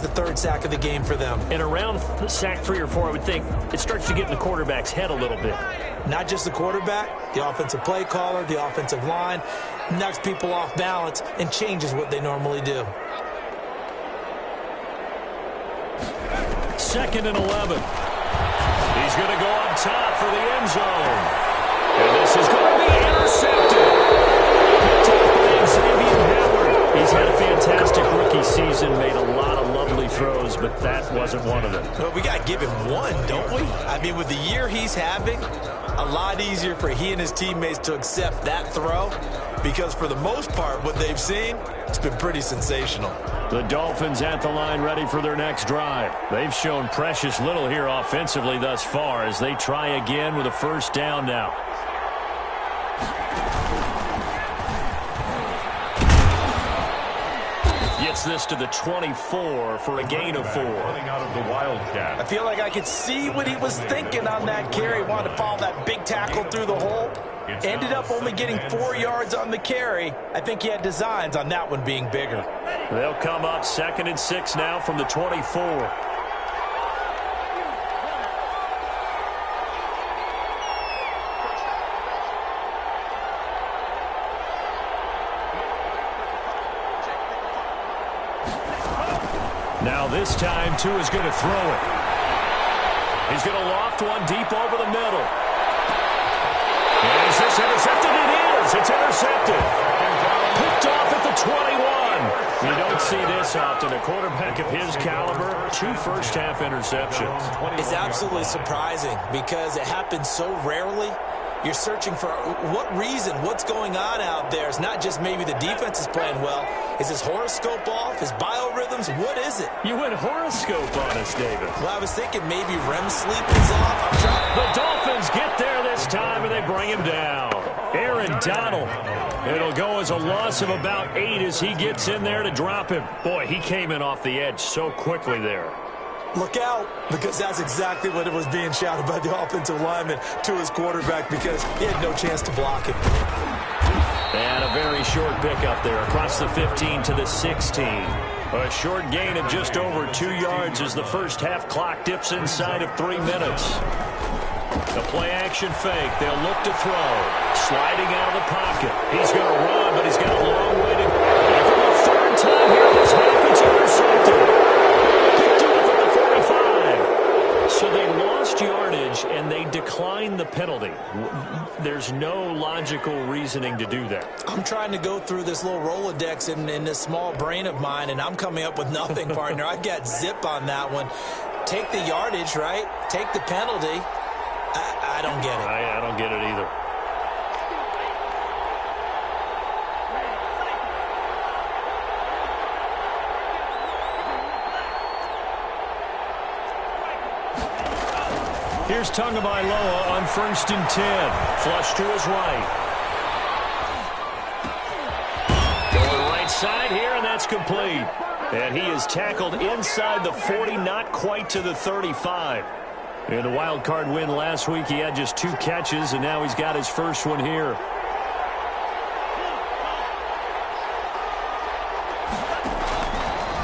The third sack of the game for them. And around sack 3 or 4, I would think it starts to get in the quarterback's head a little bit. Not just the quarterback, the offensive play caller, the offensive line, knocks people off balance and changes what they normally do. 2nd and 11. He's going to go up top for the end zone. And this is going to be intercepted. Picked off by Xavier Howard. He's had a fantastic rookie season, made a lot of lovely throws, but that wasn't one of them. Well, we got to give him one, don't we? I mean, with the year he's having, a lot easier for he and his teammates to accept that throw because for the most part, what they've seen, it's been pretty sensational. The Dolphins at the line ready for their next drive. They've shown precious little here offensively thus far as they try again with a first down now. Gets this to the 24 for a gain of 4. Out of the Wildcat. I feel like I could see what he was thinking on that carry. Wanted to follow that big tackle through the hole. Ended up only getting 4 yards on the carry. I think he had designs on that one being bigger. They'll come up 2nd and 6 now from the 24. Now this time, Tua is going to throw it. He's going to loft one deep over the middle. And is this intercepted? It is. It's intercepted. Picked off at the 21. You don't see this often. A quarterback of his caliber, 2 first-half interceptions. It's absolutely surprising because it happens so rarely. You're searching for what reason, what's going on out there. It's not just maybe the defense is playing well. Is his horoscope off? His biorhythms? What is it? You went horoscope on us, David. Well, I was thinking maybe REM sleep is off. The Dolphins get there this time, and they bring him down. Aaron Donald. It'll go as a loss of about 8 as he gets in there to drop him. Boy, he came in off the edge so quickly there. Look out, because that's exactly what it was being shouted by the offensive lineman to his quarterback because he had no chance to block him. And a very short pickup there across the 15 to the 16. A short gain of just over 2 yards as the first half clock dips inside of 3 minutes. The play-action fake. They'll look to throw. Sliding out of the pocket. He's going to run, but he's got a long way to go. And for the 3rd time here this half, it's intercepted. So they lost yardage, and they declined the penalty. There's no logical reasoning to do that. I'm trying to go through this little Rolodex in this small brain of mine, and I'm coming up with nothing, partner. I've got zip on that one. Take the yardage, right? Take the penalty. I don't get it. I don't get it either. Here's Tagovailoa on 1st and 10. Flush to his right. Going right side here, and that's complete. And he is tackled inside the 40, not quite to the 35. In the wild card win last week, he had just 2 catches, and now he's got his first one here.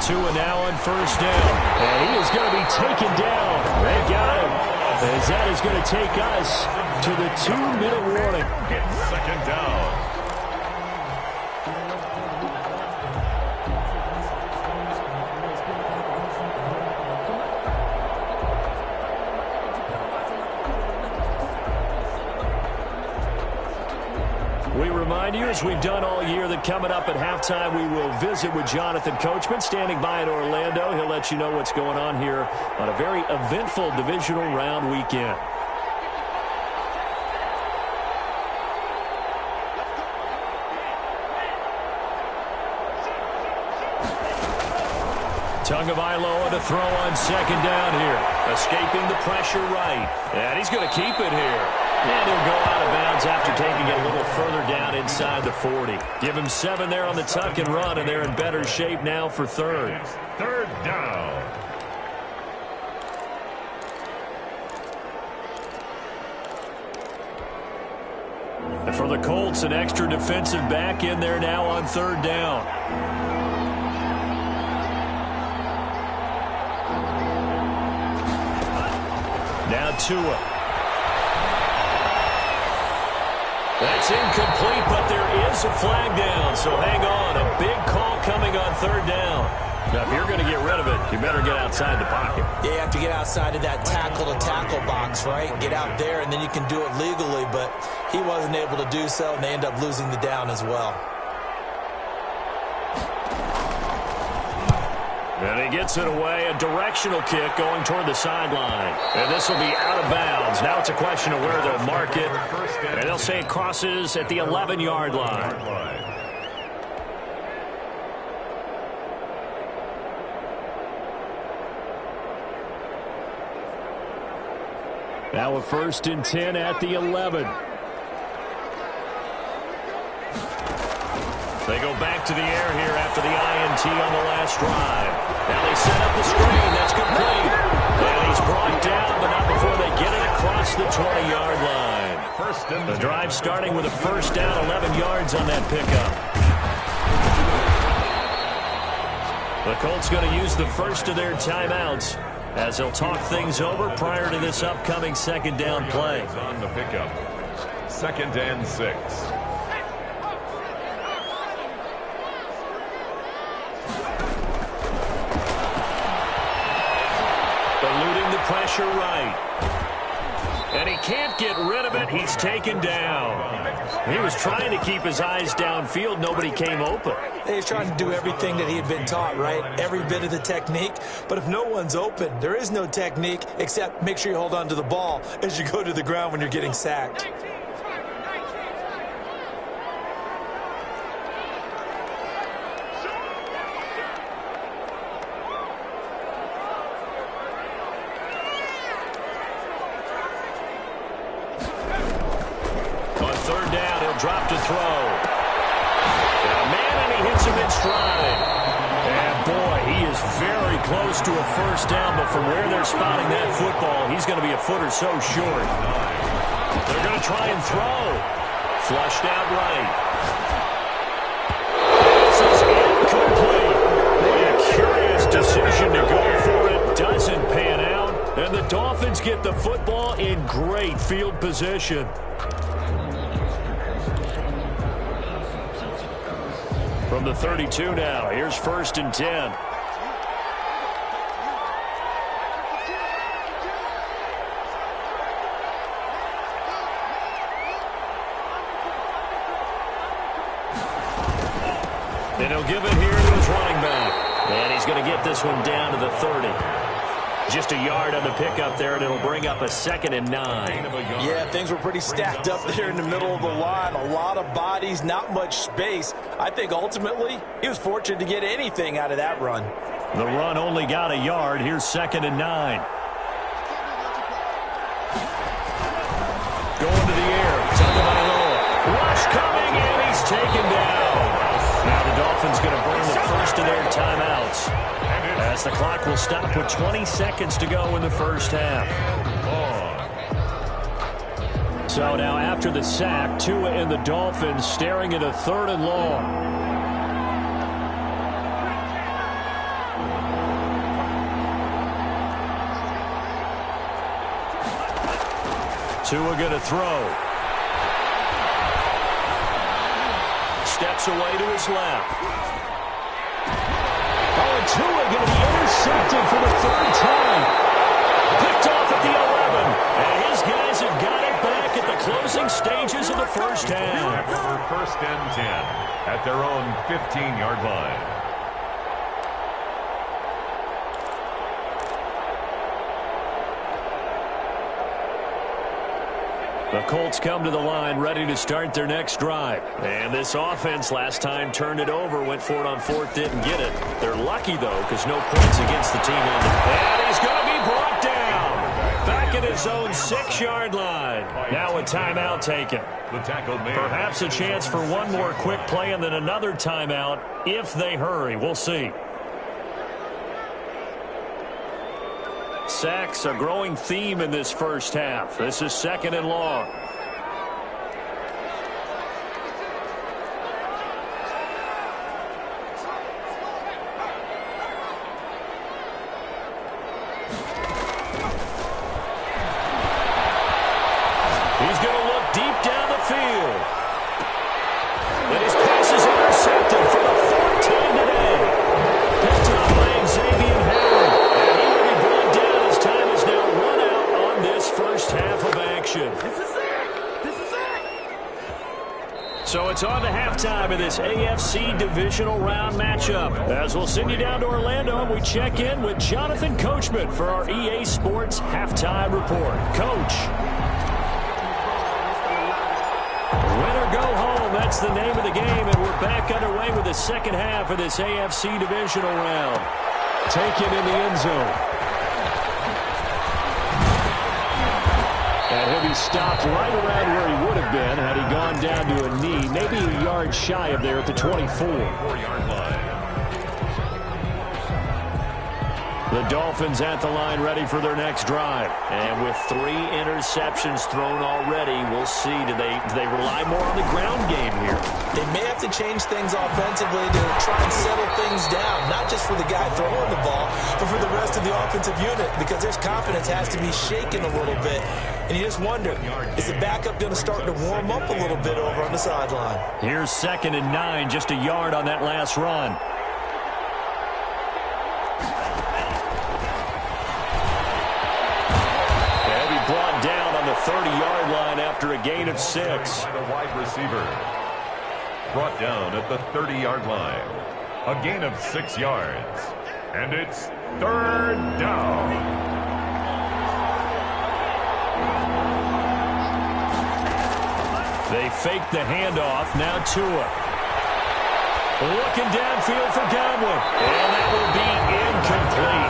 Tua now on 1st down. And he is going to be taken down. They got him. As that is going to take us to the 2-minute warning. It's 2nd down. We remind you, as we've done all year, that coming up at halftime, we will visit with Jonathan Coachman, standing by in Orlando. He'll let you know what's going on here on a very eventful divisional round weekend. Tagovailoa to throw on 2nd down here. Escaping the pressure right. And he's going to keep it here. And he'll go out of bounds after taking it a little further down inside the 40. Give him 7 there on the tuck and run, and they're in better shape now for 3rd. 3rd down. And for the Colts, an extra defensive back in there now on 3rd down. Now Tua. That's incomplete, but there is a flag down, so hang on. A big call coming on third down. Now, if you're going to get rid of it, you better get outside the pocket. Yeah, you have to get outside of that tackle-to-tackle box, right? Get out there, and then you can do it legally, but he wasn't able to do so, and they end up losing the down as well. And he gets it away, a directional kick going toward the sideline. And this will be out of bounds. Now it's a question of where they'll mark it. And they'll say it crosses at the 11-yard line. Now a 1st and 10 at the 11. They go back to the air here after the INT on the last drive. Now they set up the screen. That's complete. And he's brought down, but not before they get it across the 20-yard line. The drive starting with a 1st down, 11 yards on that pickup. The Colts going to use the first of their timeouts as they'll talk things over prior to this upcoming 2nd down play. On the pickup. 2nd and 6. Eluding the pressure right. And he can't get rid of it. He's taken down. He was trying to keep his eyes downfield. Nobody came open. He's trying to do everything that he had been taught, right? Every bit of the technique. But if no one's open, there is no technique except make sure you hold on to the ball as you go to the ground when you're getting sacked. Drop to throw. And man, and he hits him in stride. And boy, he is very close to a 1st down, but from where they're spotting that football, he's going to be a foot or so short. They're going to try and throw. Flushed out right. This is incomplete. A curious decision to go for it. Doesn't pan out. And the Dolphins get the football in great field position. From the 32 now, here's 1st and 10. And he'll give it here to his running back. And he's going to get this one down to the 30. Just a yard on the pickup there, and it'll bring up a 2nd and 9. Yeah, things were pretty stacked up there in the middle of the line. A lot of bodies, not much space. I think ultimately he was fortunate to get anything out of that run. The run only got a yard. Here's 2nd and 9. Going to the air. Tagovailoa. Rush coming, and he's taken down. Now the Dolphins going to burn the first of their timeouts, as the clock will stop with 20 seconds to go in the 1st half. So now after the sack, Tua and the Dolphins staring at a 3rd and long. Tua going to throw. Steps away to his left. Oh, and Tua going to be intercepted for the 3rd time. Picked off at the 11. And his guys have got it back at the closing stages of the 1st half. 1st and 10 at their own 15-yard line. The Colts come to the line ready to start their next drive. And this offense last time turned it over, went for it on 4th, didn't get it. They're lucky, though, because no points against the team on the... And he's going to be brought down. Back at his own 6-yard line. Now a timeout taken. Perhaps a chance for one more quick play and then another timeout if they hurry. We'll see. Sacks, a growing theme in this 1st half. This is 2nd and long. it's on to halftime of this AFC divisional round matchup. As we'll send you down to Orlando, and we check in with Jonathan Coachman for our EA Sports Halftime Report. Coach. Win or go home, that's the name of the game, and we're back underway with the second half of this AFC divisional round. Taken in the end zone. And he'll be stopped right around where he would have been had he gone down to a knee, maybe a yard shy of there at the 24-yard line. The Dolphins at the line ready for their next drive. And with 3 interceptions thrown already, we'll see. Do they rely more on the ground game here? They may have to change things offensively to try and settle things down, not just for the guy throwing the ball, but for the rest of the offensive unit, because their confidence has to be shaken a little bit. And you just wonder, is the backup going to start to warm up a little bit over on the sideline? Here's 2nd and 9, just a yard on that last run. Brought down on the 30-yard line after a gain of 6. The wide receiver brought down at the 30-yard line. A gain of 6 yards. And it's 3rd down. They fake the handoff. Now Tua. Looking downfield for Godwin. And that will be incomplete.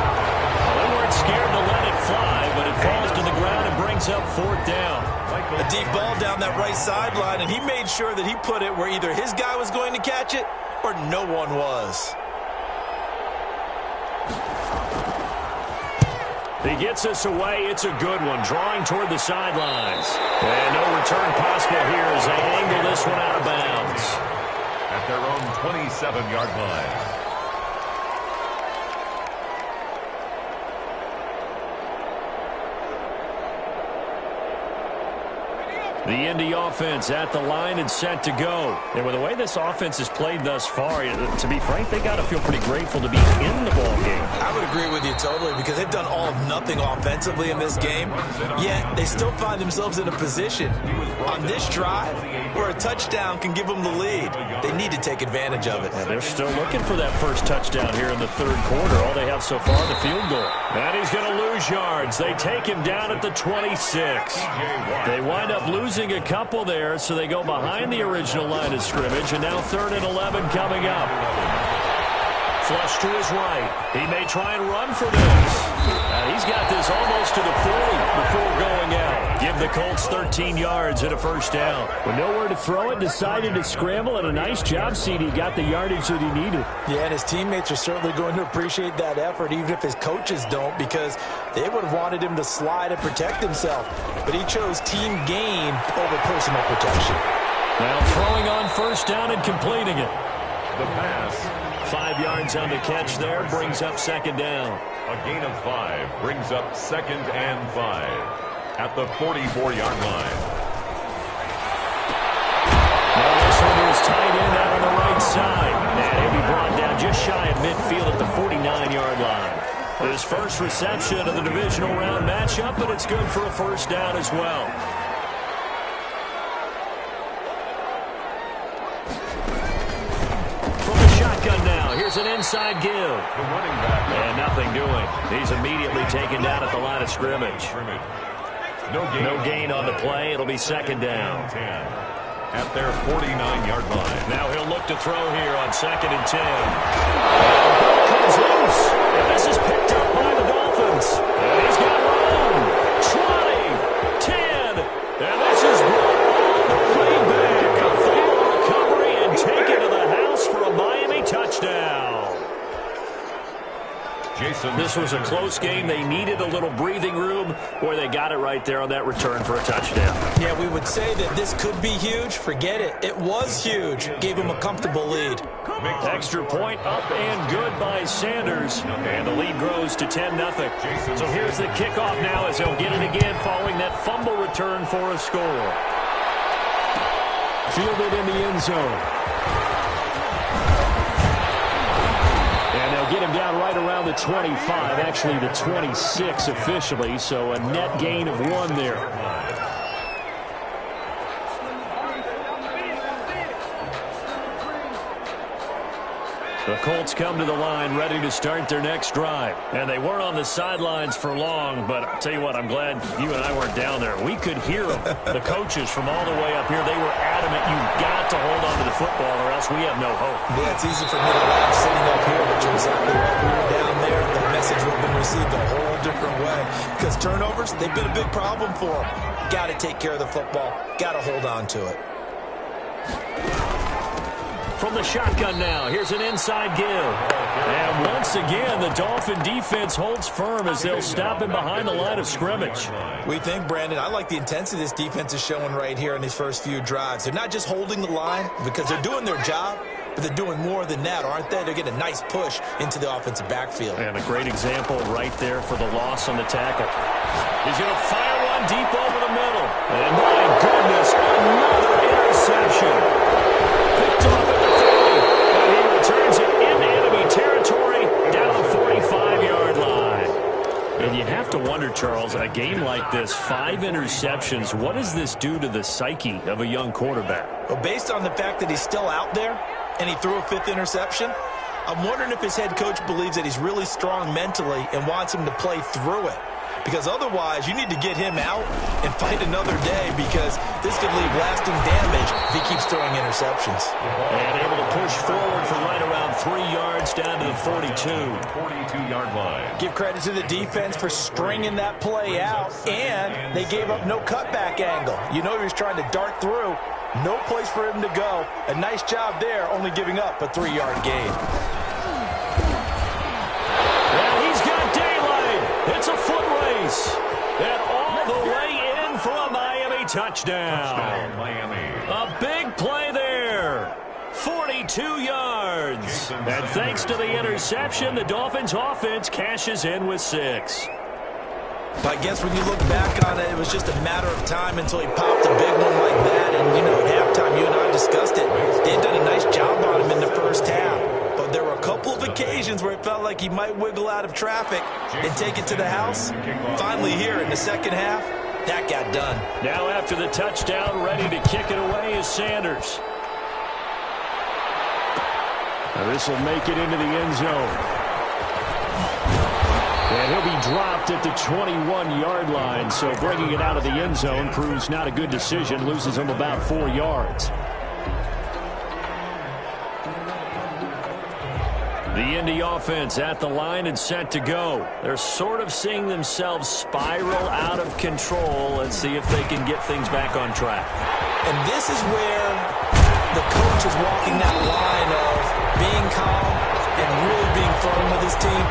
They weren't scared to let it fly, but it falls to the ground and brings up 4th down. A deep ball down that right sideline, and he made sure that he put it where either his guy was going to catch it or no one was. He gets us away. It's a good one, drawing toward the sidelines. And no return possible here as they angle this one out of bounds. At their own 27-yard line. The Indy offense at the line and set to go. And with the way this offense has played thus far, to be frank, they got to feel pretty grateful to be in the ball game. I would agree with you totally, because they've done all of nothing offensively in this game, yet they still find themselves in a position on this drive where a touchdown can give them the lead. They need to take advantage of it. And they're still looking for that first touchdown here in the 3rd quarter. All they have so far, the field goal. And he's going to lose yards. They take him down at the 26. They wind up losing a couple there, so they go behind the original line of scrimmage, and now 3rd and 11 coming up. Flush to his right. He may try and run for this. He's got this almost to the 40 before going out. Give the Colts 13 yards and a 1st down. With nowhere to throw it, decided to scramble, and a nice job, CD. Got the yardage that he needed. Yeah, and his teammates are certainly going to appreciate that effort, even if his coaches don't, because they would have wanted him to slide and protect himself. But he chose team gain over personal protection. Now throwing on 1st down and completing it. The pass. 5 yards on the catch there, brings up 2nd down. A gain of 5 brings up 2nd and 5 at the 44-yard line. Now this one is tight end out on the right side. And he'll be brought down just shy of midfield at the 49-yard line. His first reception of the divisional round matchup, but it's good for a 1st down as well. Here's an inside give. The running back. And nothing doing. He's immediately taken down at the line of scrimmage. No gain on the play. It'll be 2nd down. 10 at their 49-yard line. Now he'll look to throw here on 2nd and 10. And comes loose. And this is picked up by the Dolphins. And he's got room. 20, 10. And this is brought all the way back. A fumble recovery and taken to the house for a Miami touchdown. This was a close game. They needed a little breathing room, where they got it right there on that return for a touchdown. Yeah, we would say that this could be huge. Forget it. It was huge. Gave him a comfortable lead. Extra point up and good by Sanders. And the lead grows to 10-0. So here's the kickoff now as they'll get it again following that fumble return for a score. Fielded in the end zone. And they'll get him down right around the 25, actually the 26 officially, so a net gain of 1 there. The Colts come to the line ready to start their next drive. And they weren't on the sidelines for long, but I'll tell you what, I'm glad you and I weren't down there. We could hear them. The coaches from all the way up here, they were adamant, you've got to hold on to the football or else we have no hope. Yeah, it's easy for me to laugh sitting up here, but you're exactly right. We were down there. The message would have been received a whole different way. Because turnovers, they've been a big problem for them. Got to take care of the football. Got to hold on to it. From the shotgun now, here's an inside give. And once again, the Dolphin defense holds firm as they'll stop him behind the line of scrimmage. We think, Brandon, I like the intensity this defense is showing right here in these first few drives. They're not just holding the line because they're doing their job, but they're doing more than that, aren't they? They're getting a nice push into the offensive backfield. And a great example right there for the loss on the tackle. He's going to fire one deep over the middle. And my goodness, another interception. Picked off at the 30, and he returns it into enemy territory down the 45-yard line. And you have to wonder, Charles, a game like this, 5 interceptions, what does this do to the psyche of a young quarterback? Well, based on the fact that he's still out there and he threw a 5th interception, I'm wondering if his head coach believes that he's really strong mentally and wants him to play through it. Because otherwise, you need to get him out and fight another day because this could leave lasting damage if he keeps throwing interceptions. And able to push forward for right around 3 yards down to the 42. 42-yard line. Give credit to the defense for stringing that play out, and they gave up no cutback angle. You know he was trying to dart through. No place for him to go. A nice job there, only giving up a 3-yard gain. Well, he's got daylight. It's a foot race. And all the way in for a Miami touchdown. Miami. A big play there. 42 yards. And thanks to the interception, the Dolphins offense cashes in with 6. But I guess when you look back on it, it was just a matter of time until he popped a big one like that. And, you know, at halftime, you and I discussed it. They had done a nice job on him in the first half. But there were a couple of occasions where it felt like he might wiggle out of traffic and take it to the house. Finally here in the second half, that got done. Now after the touchdown, ready to kick it away is Sanders. Now this will make it into the end zone. And he'll be dropped at the 21-yard line, so bringing it out of the end zone proves not a good decision, loses him about 4 yards. The Indy offense at the line and set to go. They're sort of seeing themselves spiral out of control. Let's see if they can get things back on track. And this is where the coach is walking that line of being calm and really being firm with his team.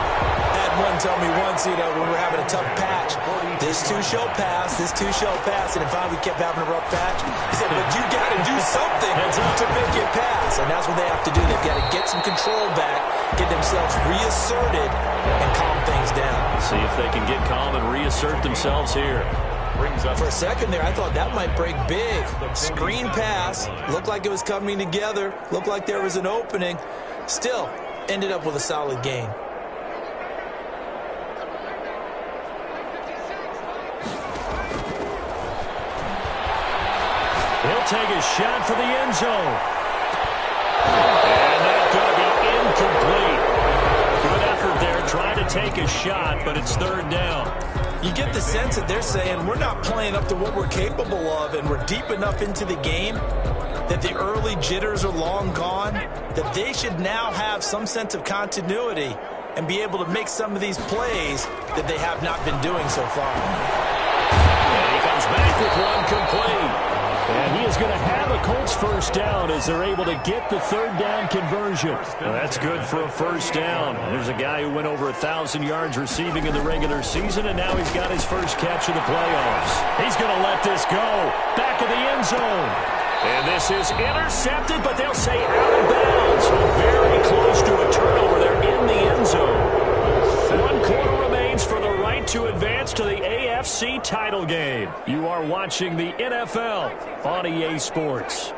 One told me once, you know, when we were having a tough patch, this too shall pass, and if finally we kept having a rough patch, he said, but you got to do something to make it pass, and that's what they have to do. They've got to get some control back, get themselves reasserted, and calm things down. See if they can get calm and reassert themselves here. For a second there, I thought that might break big. Screen pass, looked like it was coming together, looked like there was an opening, still ended up with a solid gain. He'll take a shot for the end zone. And that's going to be incomplete. Good effort there, trying to take a shot, but it's 3rd down. You get the sense that they're saying we're not playing up to what we're capable of, and we're deep enough into the game that the early jitters are long gone, that they should now have some sense of continuity and be able to make some of these plays that they have not been doing so far. And he comes back with one complete. And he is going to have a Colts first down as they're able to get the 3rd down conversion. Well, that's good for a first down. There's a guy who went over 1,000 yards receiving in the regular season, and now he's got his first catch of the playoffs. He's going to let this go. Back of the end zone. And this is intercepted, but they'll say out of bounds. Very close to a turnover there in the end zone. 1 quarter remains for the right to advance to the AFC title game. You are watching the NFL on EA Sports. And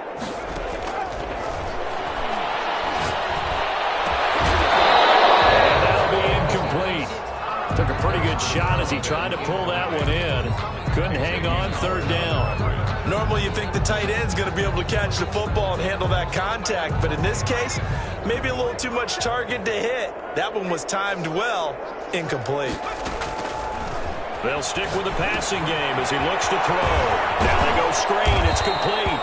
that'll be incomplete. Took a pretty good shot as he tried to pull that one in. Couldn't hang on, 3rd down. Normally you think the tight end's going to be able to catch the football and handle that contact, but in this case, maybe a little too much target to hit. That one was timed well, incomplete. They'll stick with the passing game as he looks to throw. Now they go screen. It's complete.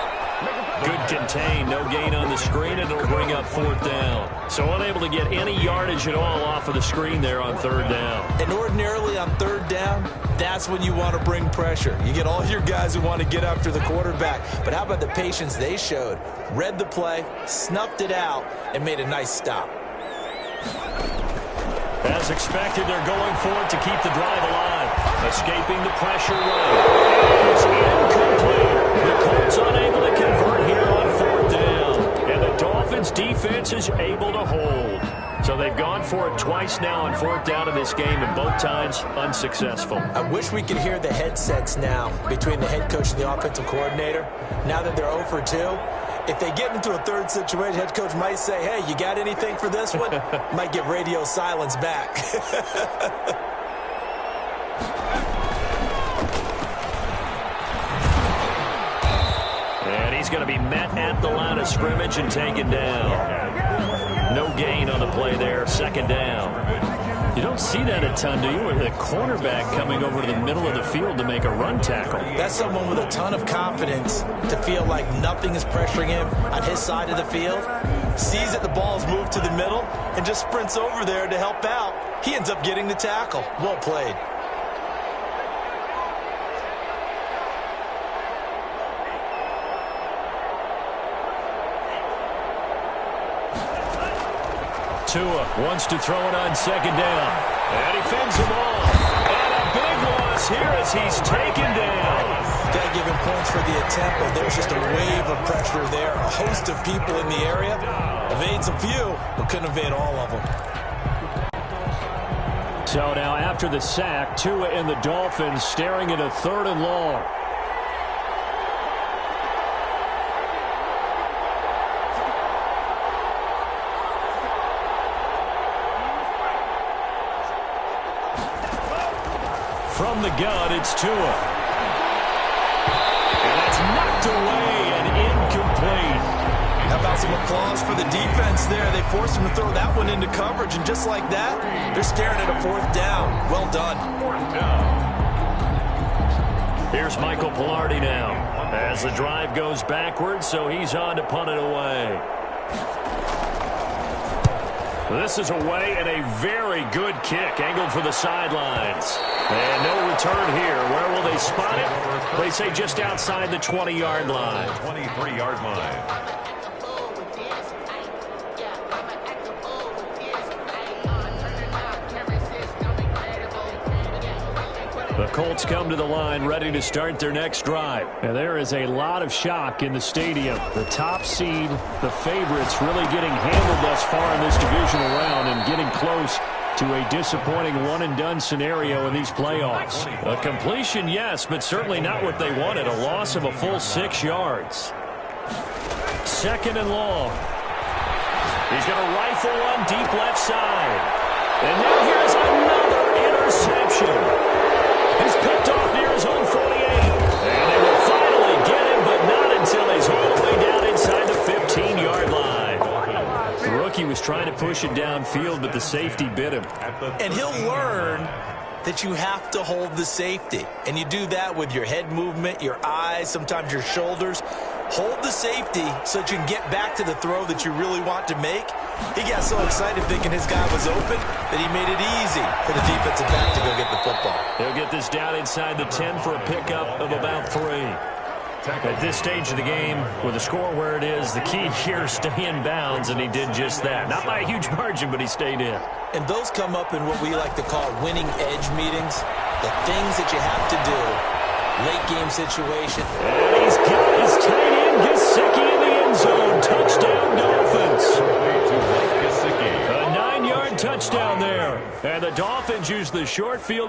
Good contain. No gain on the screen, and it'll bring up 4th down. So unable to get any yardage at all off of the screen there on 3rd down. And ordinarily on 3rd down, that's when you want to bring pressure. You get all your guys who want to get after the quarterback. But how about the patience they showed? Read the play, snuffed it out, and made a nice stop. As expected, they're going for it to keep the drive alive. Escaping the pressure run. It's incomplete. The Colts unable to convert here on 4th down. And the Dolphins defense is able to hold. So they've gone for it twice now on 4th down in this game, and both times unsuccessful. I wish we could hear the headsets now between the head coach and the offensive coordinator. Now that they're 0 for 2. If they get into a 3rd situation, head coach might say, hey, you got anything for this one? Might get radio silence back. And he's going to be met at the line of scrimmage and taken down. No gain on the play there, 2nd down. You don't see that a ton, do you? With a cornerback coming over to the middle of the field to make a run tackle. That's someone with a ton of confidence to feel like nothing is pressuring him on his side of the field. Sees that the ball's moved to the middle and just sprints over there to help out. He ends up getting the tackle. Well played. Tua wants to throw it on 2nd down. And he fends him off. And a big loss here as he's taken down. Got to give him points for the attempt, but there's just a wave of pressure there. A host of people in the area. Evades a few, but couldn't evade all of them. So now after the sack, Tua and the Dolphins staring at a 3rd and long. From the gun, it's Tua. And that's knocked away and incomplete. How about some applause for the defense there? They forced him to throw that one into coverage, and just like that, they're staring at a 4th down. Well done. 4th down. Here's Michael Pilardi now as the drive goes backwards, so he's on to punt it away. This is away and a very good kick, angled for the sidelines. And no return here. Where will they spot it? They say just outside the 20-yard line. 23-yard line. The Colts come to the line ready to start their next drive. And there is a lot of shock in the stadium. The top seed, the favorites, really getting handled thus far in this divisional round and getting close to a disappointing one-and-done scenario in these playoffs. A completion, yes, but certainly not what they wanted. A loss of a full 6 yards. 2nd and long. He's going to rifle one deep left side. And now here's another interception. He's picked off near his own 48. And they will finally get him, but not until he's all the way down inside the 15-yard line. The rookie was trying to push it downfield, but the safety bit him. And he'll learn that you have to hold the safety. And you do that with your head movement, your eyes, sometimes your shoulders. Hold the safety so that you can get back to the throw that you really want to make. He got so excited thinking his guy was open that he made it easy for the defensive back to go get the football. He'll get this down inside the 10 for a pickup of about 3. At this stage of the game, with the score where it is, the key here is stay in bounds, and he did just that. Not by a huge margin, but he stayed in. And those come up in what we like to call winning edge meetings, the things that you have to do, late game situation. And he's got his tight end, Gesicki, in the end zone. Touchdown, Dolphins. A 9-yard touchdown there. And the Dolphins use the short field